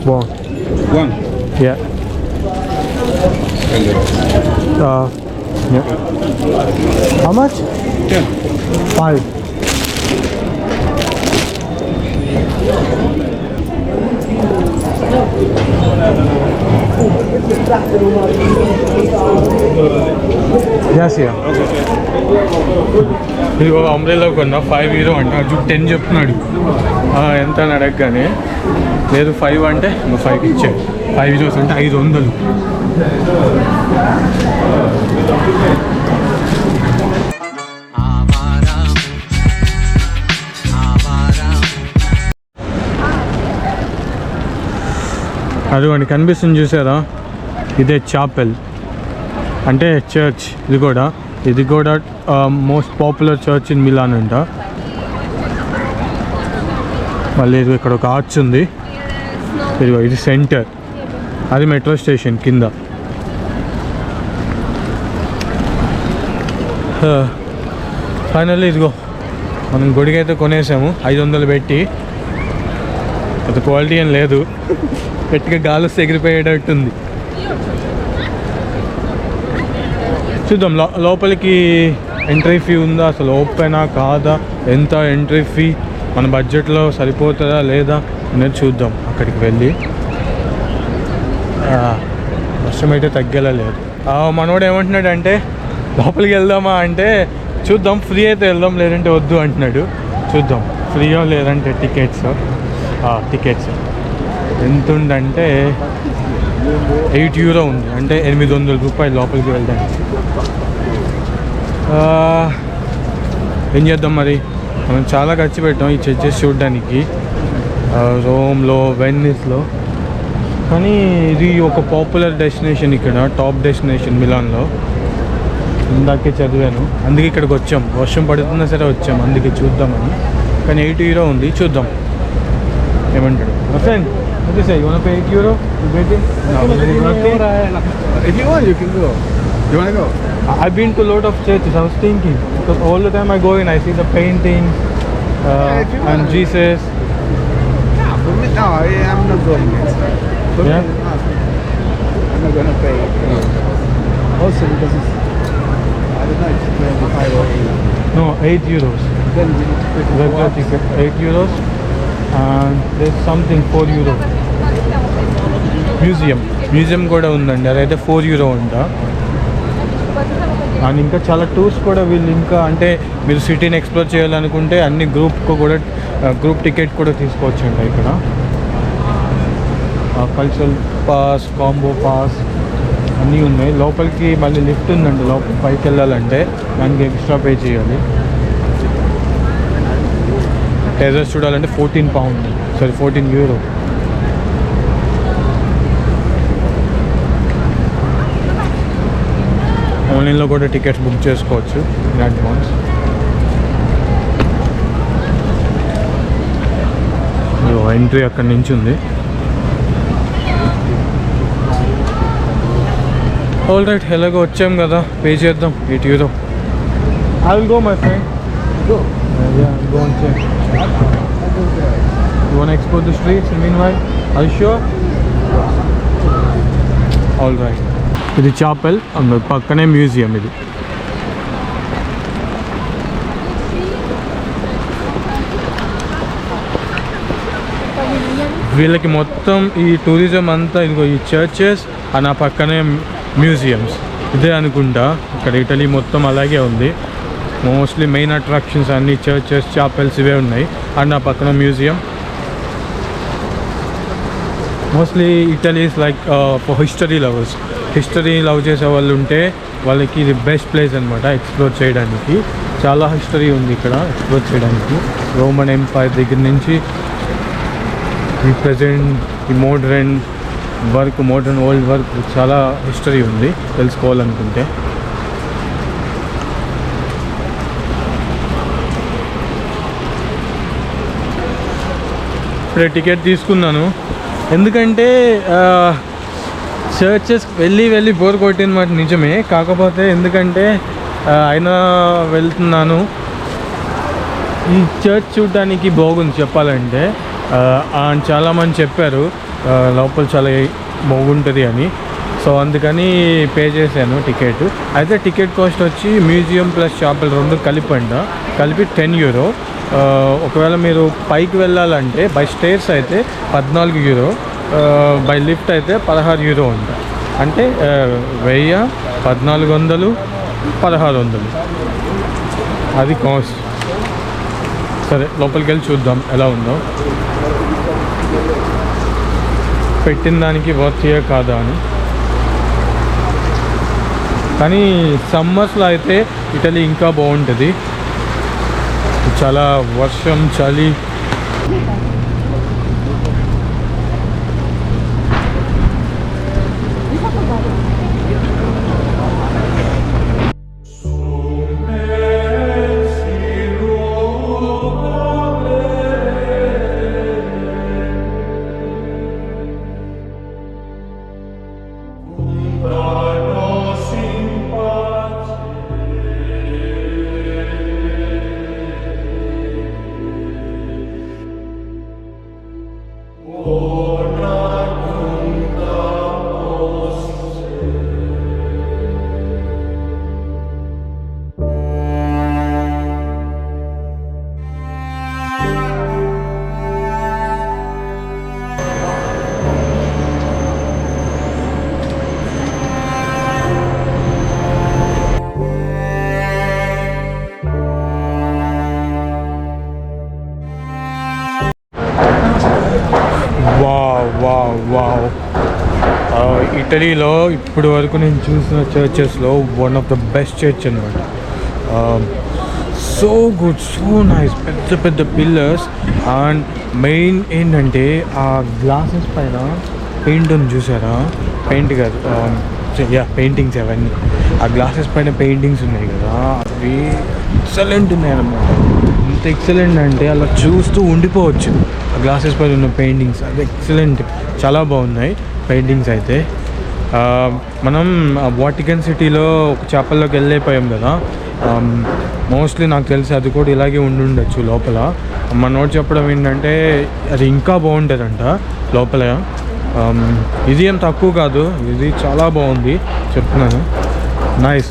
One. One. Yeah. Yeah. How much? 10. 5. Yes, yeah. ఇదిగో umbrella కొన్నా €5 అంటే అటు 10 చెప్తున్నాడు. ఎంత అని అడగగానే లేదు 5 అంటే నువ్వు 5 ఇచ్చే. €5 అంటే 500. అదిగోండి కనిపిస్తుంది చూసారా, ఇదే చాపెల్ అంటే చర్చ్. ఇది కూడా most popular church in Milan అంట. మళ్ళీ ఇది ఇక్కడ ఒక ఆర్చ్ ఉంది. ఇదిగో ఇది సెంటర్, అది మెట్రో స్టేషన్ కింద. ఫైనల్లీ ఇదిగో మనం గుడికి అయితే కొనేసాము 500 పెట్టి. అది క్వాలిటీ ఏం లేదు, గట్టిగా గాలి ఎగిరిపోయేటట్టుంది. చూద్దాం లోపలికి ఎంట్రీ ఫీ ఉందా, అసలు ఓపెనా కాదా, ఎంత ఎంట్రీ ఫీ, మన బడ్జెట్లో సరిపోతుందా లేదా అనేది చూద్దాం అక్కడికి వెళ్ళి. వర్షం అయితే తగ్గేలా లేదు. మనోడు ఏమంటున్నాడు అంటే లోపలికి వెళ్దామా అంటే చూద్దాం, ఫ్రీ అయితే వెళ్దాం లేదంటే వద్దు అంటున్నాడు. చూద్దాం ఫ్రీయో లేదంటే టికెట్స్ ఎంత ఉందంటే €8 ఉంది, అంటే ₹800 లోపలికి వెళ్ళడానికి. ఏం చేద్దాం మరి, మనం చాలా ఖర్చు పెట్టాం ఈ చర్చెస్ చూడడానికి రోమ్లో, వెన్నీస్లో. కానీ ఇది ఒక పాపులర్ డెస్టినేషన్, ఇక్కడ టాప్ డెస్టినేషన్ మిలాన్లో. ఇందాకే చదివాను, అందుకే ఇక్కడికి వచ్చాం. వర్షం పడుతున్నా సరే వచ్చాం, అందుకే చూద్దామని. కానీ €8 ఉంది, చూద్దాం ఏమంటాడు. మా friend what do you say? You want to pay €8? You bet it? No. If you want, you can go. You want to go? I've been to a lot of churches. I was thinking because all the time I go in, I see the paintings and Jesus. Yeah, for me, no, I'm not going inside. For Yeah? me, I'm not going to pay. Also because it's, I don't know, it's 25 or 8. No, €8. Then you need to pay for Regular ticket, €8. And there's something €4. Museum కూడా ఉందండి, అదైతే €4 అంట. And ఇంకా చాలా tours కూడా వీళ్ళు ఇంకా అంటే మీరు సిటీని ఎక్స్ప్లోర్ చేయాలనుకుంటే అన్ని గ్రూప్ టికెట్ కూడా తీసుకోవచ్చు అండి. ఇక్కడ కల్చరల్ పాస్, కాంబో పాస్ అన్నీ ఉన్నాయి. లోపలికి మళ్ళీ లిఫ్ట్ ఉందండి, లోపలికి పైకి వెళ్ళాలంటే దానికి ఎక్స్ట్రా పే చేయాలి. టెజర్స్ చూడాలంటే €14. ఆన్లైన్లో కూడా టికెట్స్ బుక్ చేసుకోవచ్చు ఇన్ అడ్వాన్స్. ఎంట్రీ అక్కడి నుంచి ఉంది. ఆల్ రైట్, ఎలాగో వచ్చాం కదా, పే చేద్దాం €8. I will go my friend. Go. Yeah, go and check. You want to explore the streets meanwhile? Are you sure? All right. ఇది చాపెల్, పక్కనే మ్యూజియం. ఇది వీళ్ళకి మొత్తం ఈ టూరిజం అంతా ఇదిగో ఈ చర్చెస్ ఆ పక్కనే మ్యూజియంస్ ఇదే అనుకుంటా. ఇక్కడ ఇటలీ మొత్తం అలాగే ఉంది. మోస్ట్లీ మెయిన్ అట్రాక్షన్స్ అన్ని చర్చెస్, చాపెల్స్ ఇవే ఉన్నాయి. అండ్ ఆ పక్కన museum. Mostly Italy is like for history lovers. History love చేసే వాళ్ళు ఉంటే వాళ్ళకి ఇది బెస్ట్ ప్లేస్ అనమాట ఎక్స్ప్లోర్ చేయడానికి. చాలా హిస్టరీ ఉంది ఇక్కడ ఎక్స్ప్లోర్ చేయడానికి. రోమన్ ఎంపైర్ దగ్గర నుంచి ఈ ప్రజెంట్ ఈ మోడర్న్ ఓల్డ్ వర్క్ చాలా హిస్టరీ ఉంది తెలుసుకోవాలనుకుంటే. ఇప్పుడే టికెట్ తీసుకున్నాను, ఎందుకంటే చర్చెస్ వెళ్ళి బోర్ కొట్టినమాట నిజమే. కాకపోతే ఎందుకంటే అయినా వెళ్తున్నాను. ఈ చర్చ్ చూడడానికి బాగుంది చెప్పాలంటే. చాలామంది చెప్పారు లోపల చాలా బాగుంటుంది అని. సో అందుకని పే చేశాను టికెట్. అయితే టికెట్ కాస్ట్ వచ్చి మ్యూజియం ప్లస్ చాపల్ రెండు కలిపి €10. ఒకవేళ మీరు పైకి వెళ్ళాలంటే బై స్టేర్స్ అయితే €14, బై లిఫ్ట్ అయితే €16 అంట. అంటే 1000, 1400, 1600 అది కాస్ట్. సరే లోపలికి వెళ్ళి చూద్దాం ఎలా ఉందో, పెట్టిన దానికి వర్తియే కాదా అని. కానీ సమ్మర్స్లో అయితే ఇటలీ ఇంకా బాగుంటుంది. చాలా వర్షం చలి వావ్. ఇటలీలో ఇప్పటి వరకు నేను చూసిన చర్చెస్లో one of the best church అనమాట. సో గుడ్, సో నైస్, పెద్ద పిల్లర్స్. అండ్ మెయిన్ ఏంటంటే ఆ గ్లాసెస్ పైన పెయింట్ ఉంది చూసారా, పెయింట్ కాదు పెయింటింగ్స్ అవన్నీ. ఆ గ్లాసెస్ పైన పెయింటింగ్స్ ఉన్నాయి కదా, అవి ఎక్సలెంట్ ఉన్నాయి అన్నమాట. ఎంత ఎక్సలెంట్ అంటే అలా చూస్తూ ఉండిపోవచ్చు. ఆ గ్లాసెస్ పైన ఉన్న పెయింటింగ్స్ అది ఎక్సలెంట్, చాలా బాగున్నాయి పెయింటింగ్స్ అయితే. మనం వాటికన్ సిటీలో ఒక చాపల్లోకి వెళ్ళైపోయాం కదా, మోస్ట్లీ నాకు తెలిసి అది కూడా ఇలాగే ఉండుండొచ్చు లోపల. మన నోట్ చెప్పడం ఏంటంటే అది ఇంకా బాగుంటుందంట లోపల. ఇది ఏం తక్కువ కాదు, ఇది చాలా బాగుంది చెప్తున్నాను.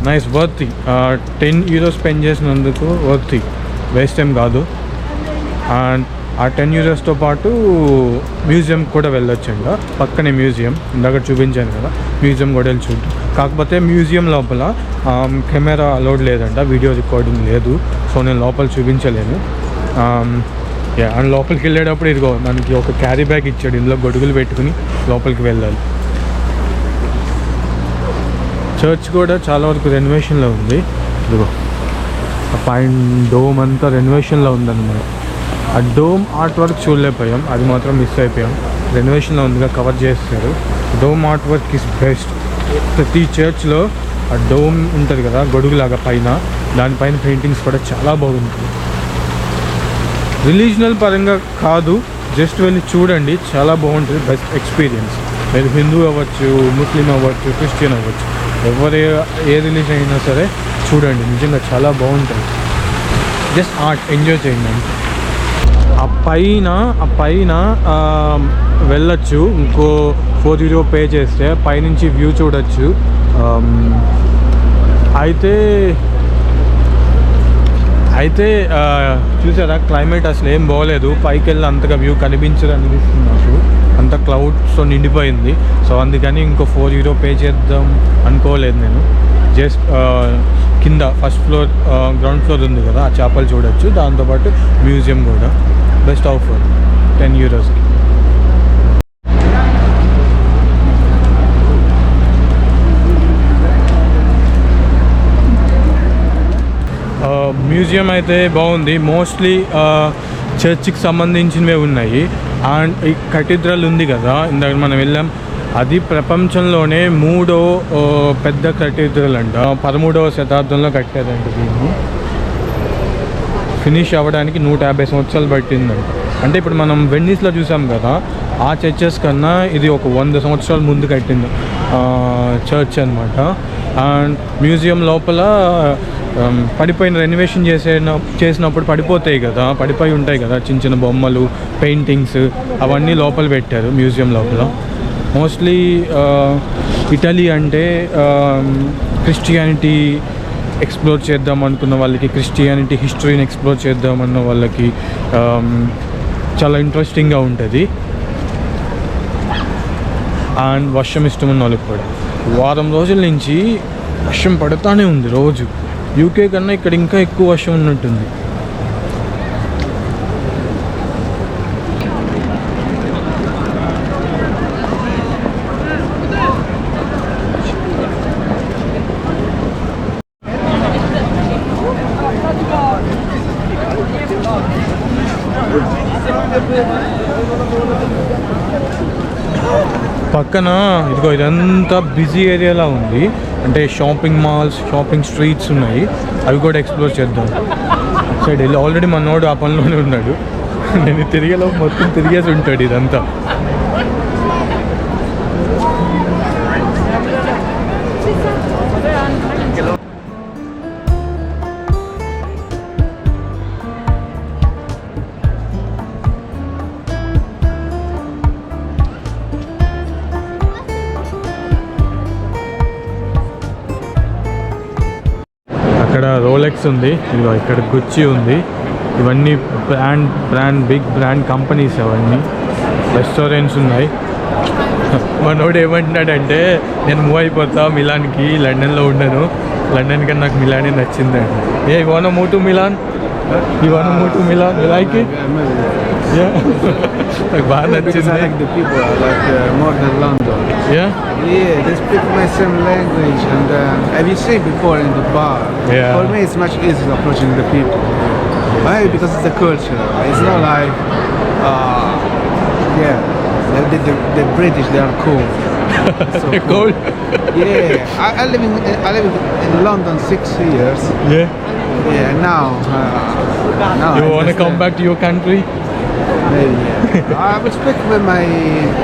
నైస్ వర్తి. €10 స్పెండ్ చేసినందుకు వర్తి, వేస్ట్ ఏం కాదు. అండ్ ఆ €10తో పాటు మ్యూజియం కూడా వెళ్ళొచ్చండి. పక్కనే మ్యూజియం ఇందాక చూపించాను కదా, మ్యూజియం కూడా వెళ్ళి చూద్దాం. కాకపోతే మ్యూజియం లోపల కెమెరా అలౌడ్ లేదంట, వీడియో రికార్డింగ్ లేదు. సో నేను లోపల చూపించలేను. అండ్ లోపలికి వెళ్ళేటప్పుడు ఇదిగో మనకి ఒక క్యారీ బ్యాగ్ ఇచ్చాడు, ఇందులో గొడుగులు పెట్టుకుని లోపలికి వెళ్ళాలి. చర్చ్ కూడా చాలా వరకు రెనోవేషన్లో ఉంది. ఇదిగో ఆ పైన డోమ్ అంతా రెనోవేషన్లో ఉందన్నమాట. ఆ డోమ్ ఆర్ట్ వర్క్ చూడలేకపోయాం, అది మాత్రం మిస్ అయిపోయాం. రెనోవేషన్లో ఉందిగా, కవర్ చేస్తారు. Dome art work is best. ప్రతి చర్చ్లో ఆ డోమ్ ఉంటుంది కదా గొడుగులాగా పైన, దానిపైన పెయింటింగ్స్ కూడా చాలా బాగుంటుంది. రిలీజనల్ పరంగా కాదు, జస్ట్ వెళ్ళి చూడండి, చాలా బాగుంటుంది. Best experience. మీరు హిందూ అవ్వచ్చు, ముస్లిం అవ్వచ్చు, క్రిస్టియన్ అవ్వచ్చు, ఎవరు ఏ రిలీజన్ అయినా సరే చూడండి, నిజంగా చాలా బాగుంటుంది. జస్ట్ ఆర్ట్ ఎంజాయ్ చేయండి. ఆ పైన వెళ్ళొచ్చు, ఇంకో €4 పే చేస్తే పైనుంచి వ్యూ చూడొచ్చు. అయితే చూసారా, క్లైమేట్ అసలు ఏం బాగోలేదు. పైకి వెళ్ళి అంతగా వ్యూ కనిపించదు అనిపిస్తుంది నాకు, అంత క్లౌడ్స్తో నిండిపోయింది. సో అందుకని ఇంకో €4 పే చేద్దాం అనుకోలేదు నేను. జస్ట్ కింద ఫస్ట్ ఫ్లోర్, గ్రౌండ్ ఫ్లోర్ ఉంది కదా, ఆ చేపలు చూడొచ్చు. దాంతోపాటు మ్యూజియం కూడా. Best offer €10. మ్యూజియం అయితే బాగుంది. మోస్ట్లీ చర్చ్కి సంబంధించినవే ఉన్నాయి. అండ్ ఈ కటీడ్రల్ ఉంది కదా, ఇందాక మనం వెళ్ళాం, అది ప్రపంచంలోనే 3వ పెద్ద కటీడ్రల్ అంట. 13వ శతాబ్దంలో కట్టారంట. దీన్ని ఫినిష్ అవ్వడానికి 150 సంవత్సరాలు పట్టిందంట. అంటే ఇప్పుడు మనం వెన్నీస్లో చూసాం కదా, ఆ చర్చెస్ కన్నా ఇది ఒక 100 సంవత్సరాల ముందు కట్టింది చర్చ్ అనమాట. అండ్ మ్యూజియం లోపల పడిపోయిన రెనోవేషన్ చేసినప్పుడు పడిపోతాయి కదా, పడిపోయి ఉంటాయి కదా చిన్న చిన్న బొమ్మలు, పెయింటింగ్స్, అవన్నీ లోపల పెట్టారు మ్యూజియం లోపల. మోస్ట్లీ ఇటలీ అంటే క్రిస్టియానిటీ ఎక్స్ప్లోర్ చేద్దాం అనుకున్న వాళ్ళకి, క్రిస్టియానిటీ హిస్టరీని ఎక్స్ప్లోర్ చేద్దామన్న వాళ్ళకి చాలా ఇంట్రెస్టింగ్గా ఉంటుంది. అండ్ వర్షం ఇష్టం ఉన్న వాళ్ళకి కూడా వారం రోజుల నుంచి వర్షం పడుతూనే ఉంది రోజు. యూకే కన్నా ఇక్కడ ఇంకా ఎక్కువ వర్షం ఉన్నట్టుంది. పక్కన ఇదిగో ఇదంతా బిజీ ఏరియాలా ఉంది, అంటే షాపింగ్ మాల్స్, షాపింగ్ స్ట్రీట్స్ ఉన్నాయి. అవి కూడా ఎక్స్ప్లోర్ చేద్దాం. సైడ్ వెళ్ళి ఆల్రెడీ మనోడు ఆ పనిలోనే ఉన్నాడు. నేను తిరిగేలో మొత్తం తిరిగేసి ఉంటాడు ఇదంతా. ఇక్కడ రోలెక్స్ ఉంది, ఇదిగో ఇక్కడ గుచ్చి ఉంది. ఇవన్నీ బిగ్ బ్రాండ్ కంపెనీస్. అవన్నీ రెస్టారెంట్స్ ఉన్నాయి. మనోడు ఏమంటున్నాడంటే నేను మూవ్ అయిపోతా మిలాన్కి, లండన్లో ఉండను, లండన్ కన్నా నాకు మిలానే నచ్చిందండి. ఏ ఇవాన మూవ్ టు మిలాన్, ఇవాన move to Milan, like it? నాకు బాగా నచ్చింది. I like the people, I like more than London. Yeah? Yeah, they speak my same language, and have you seen before in the bar? Yeah. For me, it's much easier approaching the people. Why? Because it's the culture. It's not like, yeah, the British, they are cool. So Cool? Yeah, I live in London 6 years. Yeah? Yeah, now You I want to come understand. back to your country? Maybe, yeah. I will speak with my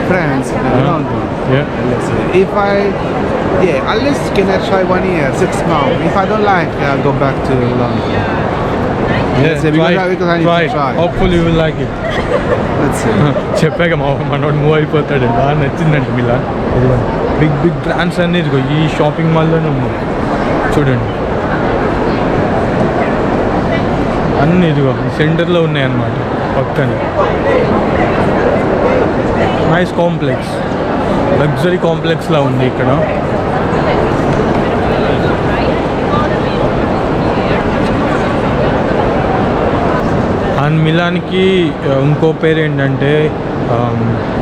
friends in London. Yeah. Let's say. If at least can I try 1 year, 6 months. If I don't like, I'll go back to London. Yeah, Let's say, because I need to try. Hopefully you will like it. Let's see. చెప్పాక మనోడు move అయిపోతాడు. బాగా నచ్చిందంట melon. Big big brands అన్నీ ఇదిగో ఈ shopping మాల్లోనే ఉన్నాయి చూడండి. అన్నీ ఇదిగో ఈ సెంటర్లో ఉన్నాయన్నమాట పక్కన. నైస్ కాంప్లెక్స్, లగ్జరీ కాంప్లెక్స్లా ఉంది ఇక్కడ. అండ్ మిలాన్కి ఇంకో పేరు ఏంటంటే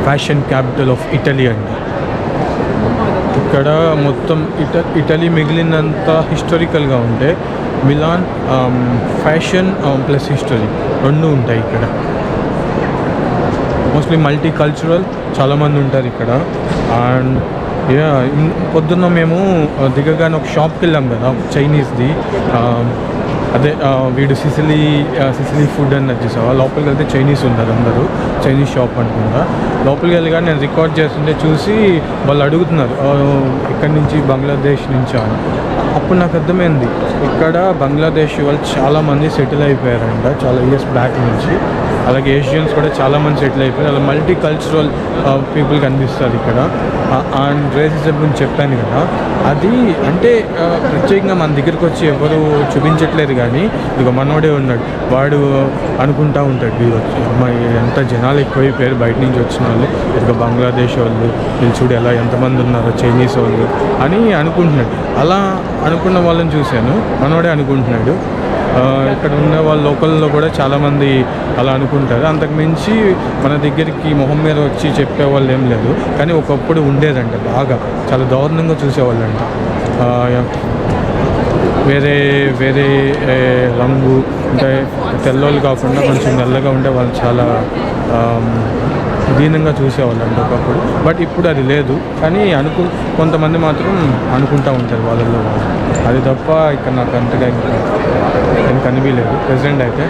ఫ్యాషన్ క్యాపిటల్ ఆఫ్ ఇటలీ అండి. ఇక్కడ మొత్తం ఇటలీ మిగిలినంత హిస్టారికల్గా ఉంటే మిలాన్ ఫ్యాషన్ ప్లస్ హిస్టరీ రెండు ఉంటాయి ఇక్కడ. మోస్ట్లీ మల్టీ కల్చరల్, చాలామంది ఉంటారు ఇక్కడ. అండ్ పొద్దున్న మేము దిగగానే ఒక షాప్కి వెళ్ళాం కదా చైనీస్ది, అదే వీడు సిసిలీ ఫుడ్ అని వచ్చేసావా. లోపలికి వెళ్తే చైనీస్ ఉన్నారు అందరూ, చైనీస్ షాప్ అనుకుంటా. లోపలికి వెళ్ళగా నేను రికార్డ్ చేస్తుంటే చూసి వాళ్ళు అడుగుతున్నారు ఇక్కడి నుంచి, బంగ్లాదేశ్ నుంచి అని. అప్పుడు నాకు అర్థమైంది ఇక్కడ బంగ్లాదేశ్ వాళ్ళు చాలామంది సెటిల్ అయిపోయారంట చాలా ఇయర్స్ బ్యాక్ నుంచి. అలాగే ఏషియన్స్ కూడా చాలామంది సెటిల్ అయిపోయారు. అలా మల్టీ కల్చరల్ పీపుల్ కనిపిస్తారు ఇక్కడ. అండ్ రేసిజం గురించి చెప్పాను కదా, అది అంటే ప్రత్యేకంగా మన దగ్గరికి వచ్చి ఎవరు చూపించట్లేదు, కానీ ఇక మనోడే ఉన్నాడు. వాడు అనుకుంటా ఉంటాడు వచ్చి అమ్మాయి ఎంత జనాలు ఎక్కువైపోయారు బయట నుంచి వచ్చిన వాళ్ళు, ఇక బంగ్లాదేశ్ వాళ్ళు, వీళ్ళు చూడు ఎలా ఎంతమంది ఉన్నారో చైనీస్ వాళ్ళు అని అనుకుంటున్నాడు. అలా అనుకున్న వాళ్ళని చూశాను, మనోడే అనుకుంటున్నాడు. ఇక్కడ ఉన్న వాళ్ళ లోకల్లో కూడా చాలామంది అలా అనుకుంటారు. అంతకుమించి మన దగ్గరికి మొహం మీద వచ్చి చెప్పేవాళ్ళు ఏం లేదు, కానీ ఒకప్పుడు ఉండేదంట బాగా, చాలా దారుణంగా చూసేవాళ్ళంట. వేరే వేరే రంగు అంటే తెల్లోళ్ళు కాకుండా కొంచెం నల్లగా ఉండే వాళ్ళు చాలా దీనంగా చూసేవాళ్ళంట ఒకప్పుడు. బట్ ఇప్పుడు అది లేదు, కానీ కొంతమంది మాత్రం అనుకుంటూ ఉంటారు వాళ్ళల్లో వాళ్ళు. అది తప్ప ఇక్కడ నాకు అంతగా ఇంకా కనిపించలేదు ప్రెసెంట్ అయితే.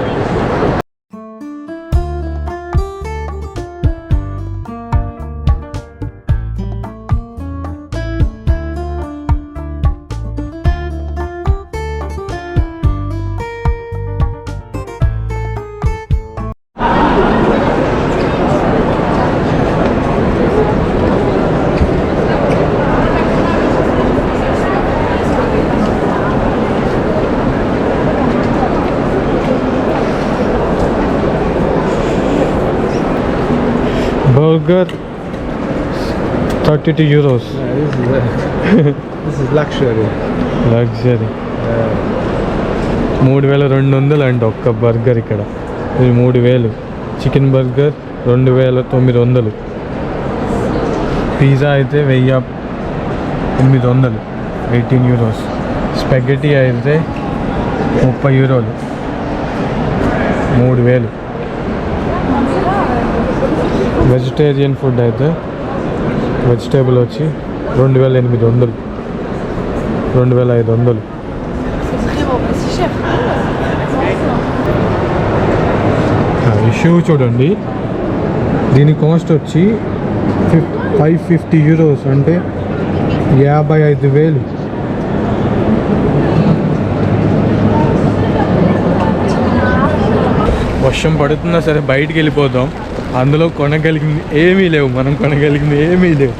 burger 32 euros. This is luxury. Luxury 3200 అండి ఒక్క బర్గర్ ఇక్కడ. ఇది 3000. Chicken burger 2900. పిజ్జా అయితే 1800, 18 euros. స్పెగెటీ అయితే 30 euros, 3000. వెజిటేరియన్ ఫుడ్ అయితే వెజిటేబుల్ వచ్చి 2800, 2500. ఈ షూ చూడండి, దీని కాస్ట్ వచ్చి 550 euros, అంటే 55,000. వర్షం పడుతున్నా సరే బయటికి వెళ్ళిపోతాం. అందులో కొనగలిగింది ఏమీ లేవు, మనం కొనగలిగింది ఏమీ లేవు.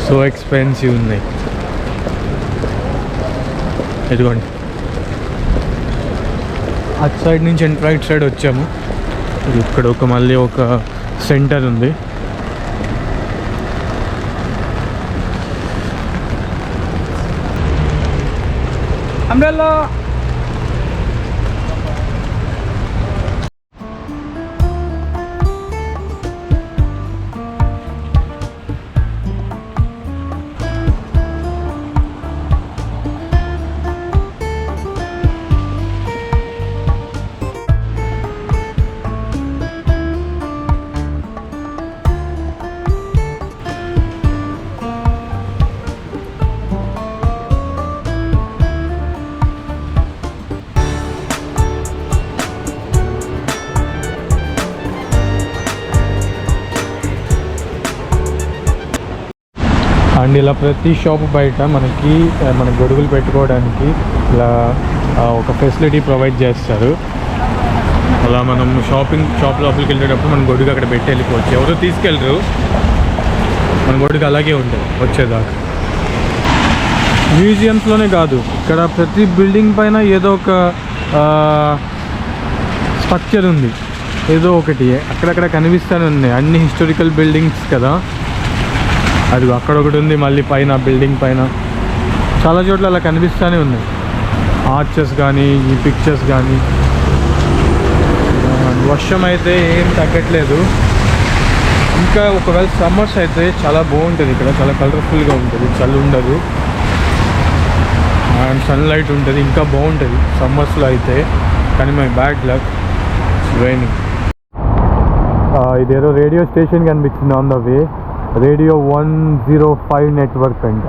సో ఎక్స్పెన్సివ్ ఉన్నాయి. ఇదిగోండి, అటు సైడ్ నుంచి రైట్ సైడ్ వచ్చాము. ఇక్కడ మళ్ళీ ఒక సెంటర్ ఉంది. అంబ్రెల్లా. అండ్ ఇలా ప్రతి షాప్ బయట మనకి మన గొడుగులు పెట్టుకోవడానికి ఇలా ఒక ఫెసిలిటీ ప్రొవైడ్ చేస్తారు. అలా మనం షాప్ లోపలికి వెళ్ళేటప్పుడు మన గొడుగు అక్కడ పెట్టి వెళ్ళిపోవచ్చు. ఎవరు తీసుకెళ్ళరు, మన గొడుగు అలాగే ఉంటుంది వచ్చేదాకా. మ్యూజియంస్లోనే కాదు, ఇక్కడ ప్రతి బిల్డింగ్ పైన ఏదో ఒక స్ట్రక్చర్ ఉంది, ఏదో ఒకటి అక్కడక్కడ కనిపిస్తూనే ఉన్నాయి. అన్ని హిస్టారికల్ బిల్డింగ్స్ కదా. అది అక్కడ ఒకటి ఉంది, మళ్ళీ పైన బిల్డింగ్ పైన చాలా చోట్ల అలా కనిపిస్తూనే ఉన్నాయి. ఆర్చెస్ కానీ, ఈ పిక్చర్స్ కానీ. వర్షం అయితే ఏం తగ్గట్లేదు. ఇంకా ఒకవేళ సమ్మర్స్ అయితే చాలా బాగుంటుంది ఇక్కడ, చాలా కలర్ఫుల్గా ఉంటుంది, చలి ఉండదు అండ్ సన్లైట్ ఉంటుంది, ఇంకా బాగుంటుంది సమ్మర్స్లో అయితే. కానీ మై బ్యాడ్ లక్ రైనింగ్. ఇదేదో రేడియో స్టేషన్ కనిపించింది on the way. Radio 105 network అంట.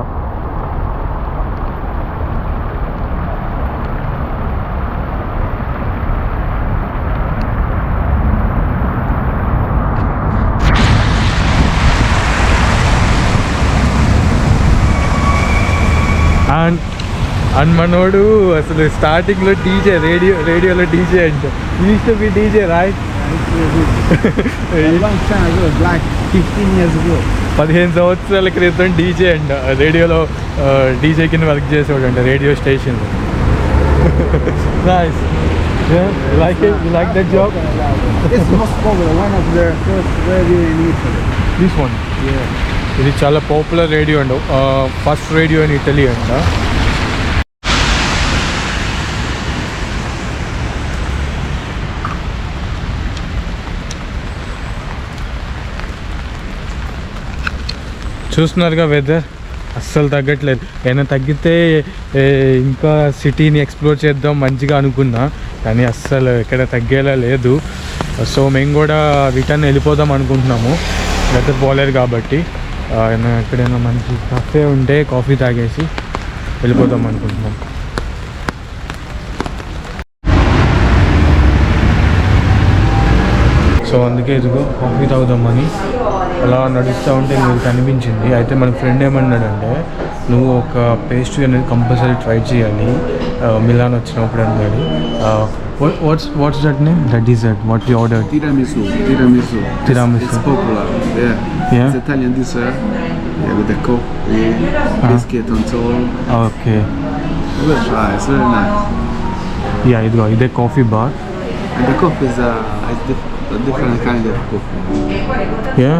అండ్ మనోడు అసలు స్టార్టింగ్లో డీజే, రేడియోలో డీజే అంట. Use to be DJ right. long time ago, like 15 years ago. 15 సంవత్సరాల క్రితం డీజే అంట. రేడియోలో డీజే కింద వర్క్ చేసేవాడు అంట రేడియో స్టేషన్లో. Nice. You like that job? It's most popular, one of the first radio in Italy. This one? Yeah. ఇది చాలా పాపులర్ రేడియో అంట, ఫస్ట్ రేడియో ఇన్ ఇటలీ అంట. చూస్తున్నారుగా వెదర్ అస్సలు తగ్గట్లేదు. ఏమైనా తగ్గితే ఇంకా సిటీని ఎక్స్ప్లోర్ చేద్దాం మంచిగా అనుకున్నా, కానీ అస్సలు ఎక్కడ తగ్గేలా లేదు. సో మేము కూడా రిటర్న్ వెళ్ళిపోదాం అనుకుంటున్నాము, వెదర్ పోలేదు కాబట్టి. ఎక్కడైనా మంచి కాఫే ఉంటే కాఫీ తాగేసి వెళ్ళిపోదాం అనుకుంటున్నాం. సో అందుకే ఇదిగో కాఫీ తాగుదామని అలా నడుస్తూ ఉంటే మీకు కనిపించింది. అయితే మన ఫ్రెండ్ ఏమన్నాడంటే, నువ్వు ఒక పేస్ట్రీ అనేది కంపల్సరీ ట్రై చేయాలి మిలాన్ వచ్చినప్పుడు అన్నాడు. What's that name? That dessert what you ordered? Tiramisu. It's popular. Yeah. It's Italian dessert. Yeah, with the coffee, biscuit on top. Okay. We'll try. It's very nice. Yeah, ఇదిగో ఇదే coffee bar And the coffee is a different kind of coffee. Yeah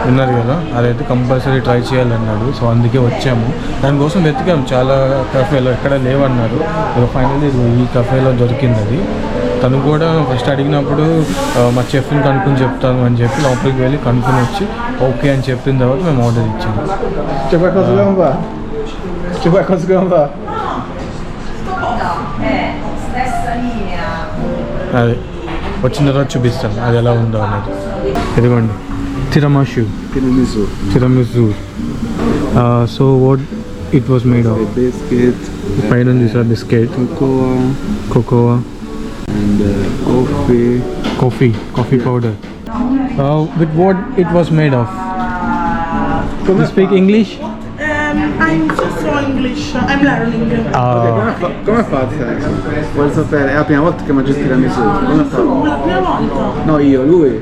విన్నారు కదా, అదైతే compulsory try చేయాలన్నాడు. So అందుకే వచ్చాము, దానికోసం వెతికాము చాలా కఫేలో, ఎక్కడ లేవన్నారు. ఫైనల్లీ ఈ కఫేలో దొరికింది అది. తను కూడా ఫస్ట్ అడిగినప్పుడు మా చెఫ్ని కనుక్కొని చెప్తాను అని చెప్పి లోపలికి వెళ్ళి కనుక్కొని వచ్చి ఓకే అని చెప్పిన తర్వాత మేము ఆర్డర్ ఇచ్చాము. C'è qualcosa che non va? C'è qualcosa che non va? Stessa linea. అది వచ్చిన తర్వాత చూపిస్తాను అది ఎలా ఉందో అనేది. ఇదిగోండి tiramisu, tiramisu. So what it was made of? Biscuit, పైన చూసా biscuit, cocoa and coffee powder. With what it was made of? You speak English? I'm just so English. I'm learning. Come fate? Vuoi sapere? È la prima volta che mangi il tiramisù. Come fa? La prima volta. No, io, lui.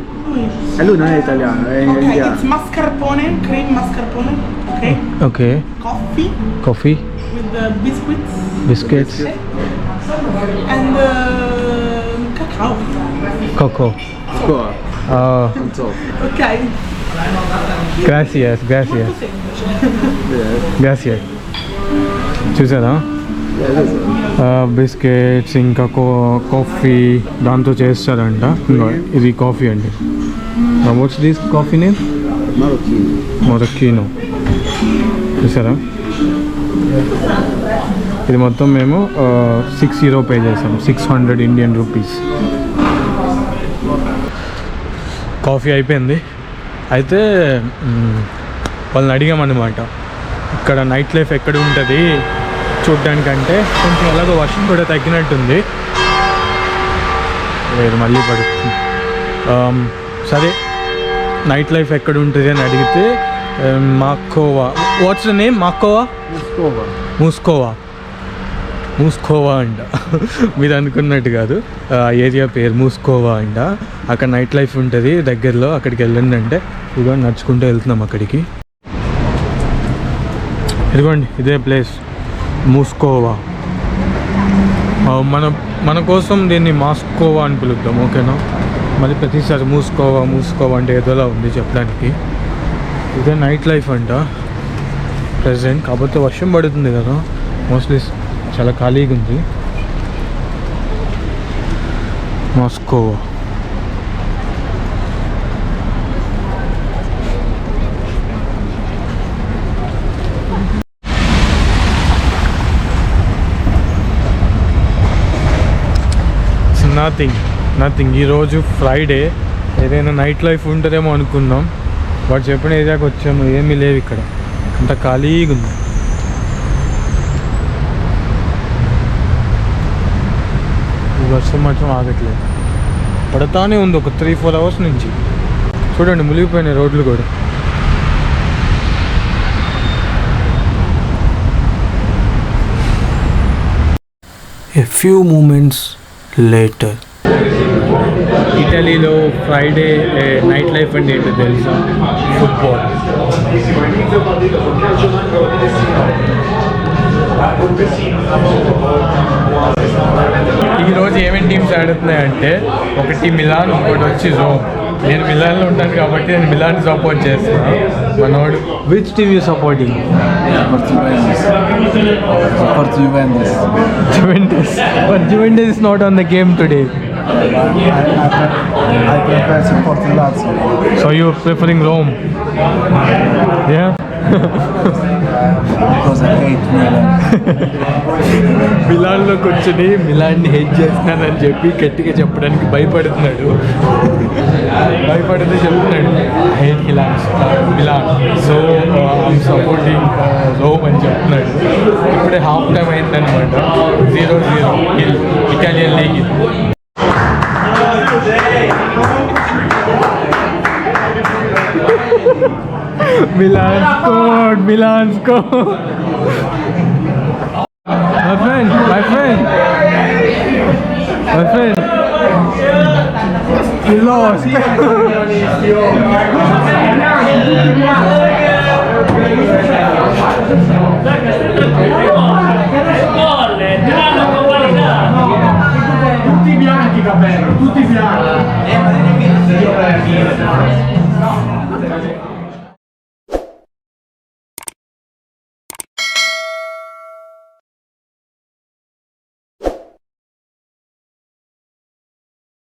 E lui non è italiano, è Okay, indiano. it's mascarpone, cream mascarpone. Okay. Okay. Coffee Coffee, with the biscuits, and cacao. cocoa. Scuola, non so. Okay. Gracias. Molto semplice. Gracias. చూసారా, biscuits ఇంకా coffee దాంతో చేస్తారంట. ఇంకో ఇది coffee అండి. What's this coffee name? Marocchino. మొరక్కీనో. చూసారా, ఇది మొత్తం మేము 6 euro పే చేసాం, 600 Indian rupees. కాఫీ అయిపోయింది. అయితే వాళ్ళని అడిగామన్నమాట, ఇక్కడ నైట్ లైఫ్ ఎక్కడ ఉంటుంది చూడ్డానికంటే. కొంచెం ఎలాగో వర్షం కూడా తగ్గినట్టుంది, లేదు మళ్ళీ పడుతుంది. సరే నైట్ లైఫ్ ఎక్కడ ఉంటుంది అని అడిగితే మాకోవా, వాట్స్ ద నేమ్? మూస్కోవా అంట. మీరు అనుకున్నట్టు కాదు, ఏరియా పేరు మూస్కోవా అంట. అక్కడ నైట్ లైఫ్ ఉంటుంది దగ్గరలో, అక్కడికి వెళ్ళండి అంటే ఇదిగోండి నడుచుకుంటూ వెళ్తున్నాం అక్కడికి. ఇదిగోండి ఇదే ప్లేస్ మూస్కోవా. మన కోసం దీన్ని మాస్కోవా అని పిలుద్దాం, ఓకేనా? మళ్ళీ ప్రతిసారి మూస్కోవా అంటే ఏదోలా ఉంది చెప్పడానికి. ఇదే నైట్ లైఫ్ అంట ప్రెసెంట్. కాకపోతే వర్షం పడుతుంది కదా, మోస్ట్లీ చాలా ఖాళీగా ఉంది. మాస్కోవా. నథింగ్. ఈరోజు ఫ్రైడే, ఏదైనా నైట్ లైఫ్ ఉంటుందేమో అనుకున్నాం. వాడు చెప్పిన ఏరియాకి వచ్చాము, ఏమీ లేవు ఇక్కడ, అంత ఖాళీగా ఉంది. వర్షం మాత్రం ఆగట్లేదు, పడతానే ఉంది ఒక 3-4 hours నుంచి. చూడండి మునిగిపోయినాయి రోడ్లు కూడా. A few moments later. ఇటలీలో ఫ్రైడే నైట్ లైఫ్ అంటే ఏంటో తెలుసా? ఫుట్బాల్. ఈరోజు ఏమేమి టీమ్స్ ఆడుతున్నాయంటే, ఒకటి మిలాన్, ఇంకోటి వచ్చి రోమ్. నేను మిలాన్లో ఉంటాను కాబట్టి నేను మిలాన్ సపోర్ట్ చేస్తాను. మనోడు which team you supporting? Juventus. But Juventus is not on the game today. I prefer supporting Lazio. So you're preferring Rome? Yeah? Because I hate Milan. మిలాన్లో కూర్చొని మిలాన్ని హెడ్ చేస్తున్నానని చెప్పి గట్టిగా చెప్పడానికి భయపడుతూ చెప్తున్నాడు. Hate Milan, so I'm supporting Rome అని చెప్తున్నాడు. ఇప్పుడే హాఫ్ టైం అయిందనమాట, 0-0 Italian league. Milan scored. My friend. You lost. tutti bianchi.